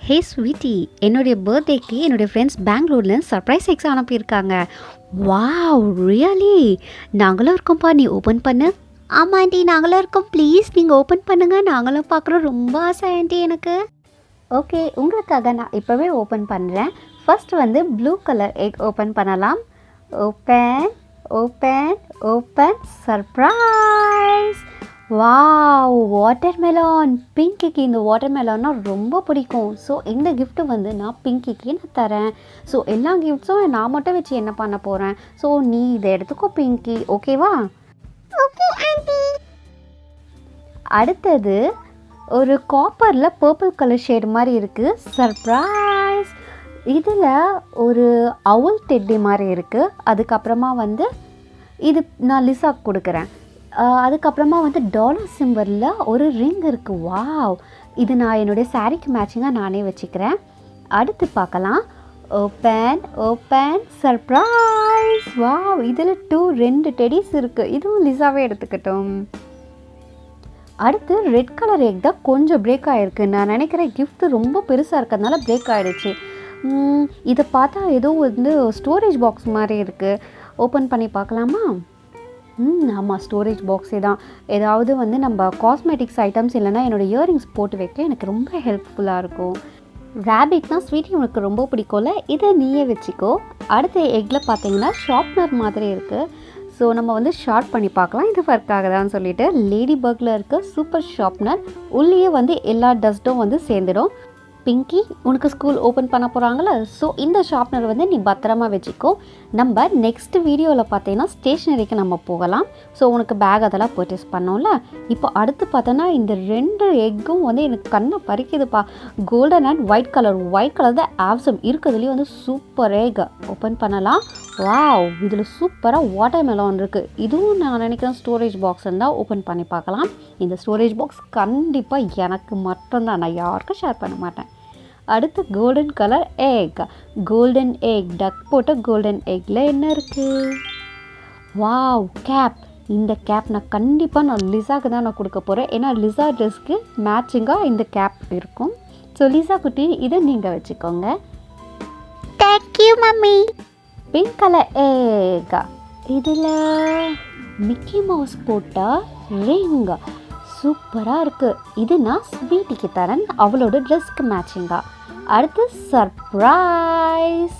ஹே sweetie, என்னுடைய பர்த்டேக்கு என்னுடைய ஃப்ரெண்ட்ஸ் பெங்களூர்லேருந்து சர்ப்ரைஸ் எக்ஸ் அனுப்பியிருக்காங்க. Wow, really? நாங்களும் இருக்கோம்ப்பா, நீ ஓப்பன் பண்ணு. ஆமாம் ஆண்டி, நாங்களும் இருக்கோம். ப்ளீஸ் நீங்கள் ஓப்பன் பண்ணுங்கள், நாங்களும் பார்க்குறோம். ரொம்ப ஆசை ஆண்டி எனக்கு. ஓகே, உங்களுக்காக நான் இப்போவே ஓப்பன் பண்ணுறேன். ஃபர்ஸ்ட் வந்து ப்ளூ கலர் எக் ஓப்பன் பண்ணலாம். Open open open, surprise! Wow, watermelon! பிங்கிக்கு இந்த வாட்டர்மெலான்னா ரொம்ப பிடிக்கும். ஸோ இந்த கிஃப்ட்டு வந்து நான் பிங்கிக்கு நான் தரேன். ஸோ எல்லா கிஃப்ட்ஸும் நான் மட்டும் வச்சு என்ன பண்ண போகிறேன். ஸோ நீ இதை எடுத்துக்கோ பிங்கி, ஓகேவா? Okay aunty. அடுத்தது ஒரு காப்பரில் பர்பிள் கலர் ஷேட் மாதிரி இருக்குது. சர்ப்ரைஸ்! இதில் ஒரு அவுல் டெட்டி மாதிரி இருக்குது. அதுக்கப்புறமா வந்து இது நான் லிசாக்கு கொடுக்குறேன். அதுக்கப்புறமா வந்து டாலர் சிம்பரில் ஒரு ரிங் இருக்குது. வாவ், இது நான் என்னுடைய சாரீக்கு மேட்சிங்காக நானே வச்சுக்கிறேன். அடுத்து பார்க்கலாம். Open open, surprise! வாவ், இதில் 2 டெடிஸ் இருக்குது. இதுவும் லிசாவே எடுத்துக்கிட்டோம். அடுத்து ரெட் கலர் எக் தான் கொஞ்சம் பிரேக் ஆகிருக்கு. நான் நினைக்கிறேன் கிஃப்ட் ரொம்ப பெருசாக இருக்கிறதுனால பிரேக் ஆகிடுச்சு. இதை பார்த்தா ஏதோ வந்து ஸ்டோரேஜ் பாக்ஸ் மாதிரி இருக்குது. ஓப்பன் பண்ணி பார்க்கலாமா? ஆமாம், ஸ்டோரேஜ் பாக்ஸே தான். ஏதாவது வந்து நம்ம காஸ்மெட்டிக்ஸ் ஐட்டம்ஸ் இல்லைனா என்னோடய இயரிங்ஸ் போட்டு வைக்க எனக்கு ரொம்ப ஹெல்ப்ஃபுல்லாக இருக்கும். ரேபிட்னா ஸ்வீட்டி உனக்கு ரொம்ப பிடிக்கும்ல, இதை நீயே வச்சுக்கோ. அடுத்த எக்கில் பார்த்தீங்கன்னா ஷார்ப்னர் மாதிரி இருக்குது. ஸோ நம்ம வந்து ஷார்ப் பண்ணி பார்க்கலாம் இது ஒர்க் ஆகுதான்னு சொல்லிட்டு. லேடி பர்க்கில் இருக்க சூப்பர் ஷார்ப்னர். உள்ளே வந்து எல்லா டஸ்ட்டும் வந்து சேர்ந்துடும். பிங்கி, உனக்கு ஸ்கூல் ஓப்பன் பண்ண போகிறாங்கள, ஸோ இந்த ஷார்ப்னர் வந்து நீ பத்திரமா வச்சுக்கோ. நம்ம நெக்ஸ்ட் வீடியோவில் பார்த்தீங்கன்னா ஸ்டேஷ்னரிக்கு நம்ம போகலாம். ஸோ உனக்கு பேக் அதெல்லாம் பர்ச்சேஸ் பண்ணோம்ல. இப்போ அடுத்து பார்த்தோன்னா இந்த 2 எக்கும் வந்து எனக்கு கண்ணை பறிக்குதுப்பா. கோல்டன் அண்ட் ஒயிட் கலர் தான் ஆப்சம் இருக்கிறதுலேயும் வந்து சூப்பர் எக். ஓப்பன் பண்ணலாம். வாவ், இதில் சூப்பராக வாட்டர்மெலான் இருக்குது. இதுவும் நான் நினைக்கிறேன் ஸ்டோரேஜ் பாக்ஸ்ன்னு தான். ஓப்பன் பண்ணி பார்க்கலாம். இந்த ஸ்டோரேஜ் பாக்ஸ் கண்டிப்பாக எனக்கு மட்டும்தான், நான் யாருக்கும் ஷேர் பண்ண மாட்டேன். அடுத்து golden colour egg. Golden egg, duck போட்ட கோல்டன் எக்கில் என்ன இருக்குது? Wow, gap. இந்த கேப் நான் லிசாக்கு தான் நான் கொடுக்க போகிறேன். ஏன்னா லிசா ட்ரெஸ்க்கு மேட்சிங்காக இந்த கேப் இருக்கும். ஸோ லிசா குட்டி, இதை நீங்கள் வச்சுக்கோங்க. Thank you mummy. Pink colour egg. இதில் மிக்கி மவுஸ் போட்ட ரிங் சூப்பராக இருக்குது. இது நான் ஸ்வீட்டிக்கு தரேன், அவளோட ட்ரெஸ்க்கு மேட்சிங்காக. அடுத்து சர்ப்ரைஸ்.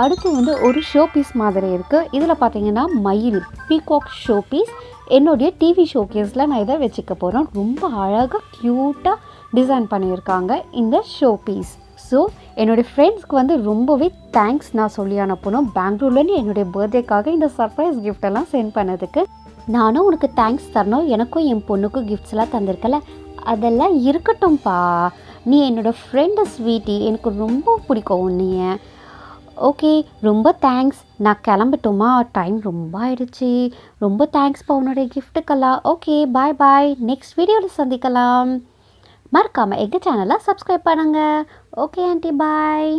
அடுத்து வந்து ஒரு ஷோ பீஸ் மாதிரி இருக்குது. இதில் பார்த்தீங்கன்னா மயில், பீகாக் ஷோ பீஸ். என்னுடைய டிவி ஷோ கேஸில் நான் இதை வச்சுக்க போகிறேன். ரொம்ப அழகாக க்யூட்டாக டிசைன் பண்ணியிருக்காங்க இந்த ஷோ பீஸ். ஸோ என்னுடைய ஃப்ரெண்ட்ஸ்க்கு வந்து ரொம்பவே தேங்க்ஸ் நான் சொல்லி அனுப்பணும். பெங்களூர்லேருந்து என்னுடைய பர்த்டேக்காக இந்த சர்ப்ரைஸ் கிஃப்டெல்லாம் சென்ட் பண்ணதுக்கு. நானும் உனக்கு தேங்க்ஸ் தரணும். எனக்கும் என் பொண்ணுக்கும் கிஃப்ட்ஸ்லாம் தந்திருக்கல, அதெல்லாம் இருக்கட்டும்ப்பா. நீ என்னோடய ஃப்ரெண்டு ஸ்வீட்டி, எனக்கு ரொம்ப பிடிக்கும் உன்னைய. ஓகே, ரொம்ப தேங்க்ஸ். நான் கிளம்பட்டுமா? டைம் ரொம்ப ஆயிடுச்சு. ரொம்ப தேங்க்ஸ்ப்பா உன்னுடைய கிஃப்ட்டுக்கெல்லாம். ஓகே, பாய் பாய். நெக்ஸ்ட் வீடியோவில் சந்திக்கலாம். மறக்காமல் எங்கள் சேனலை சப்ஸ்கிரைப் பண்ணுங்கள். ஓகே ஆண்டி, பாய்.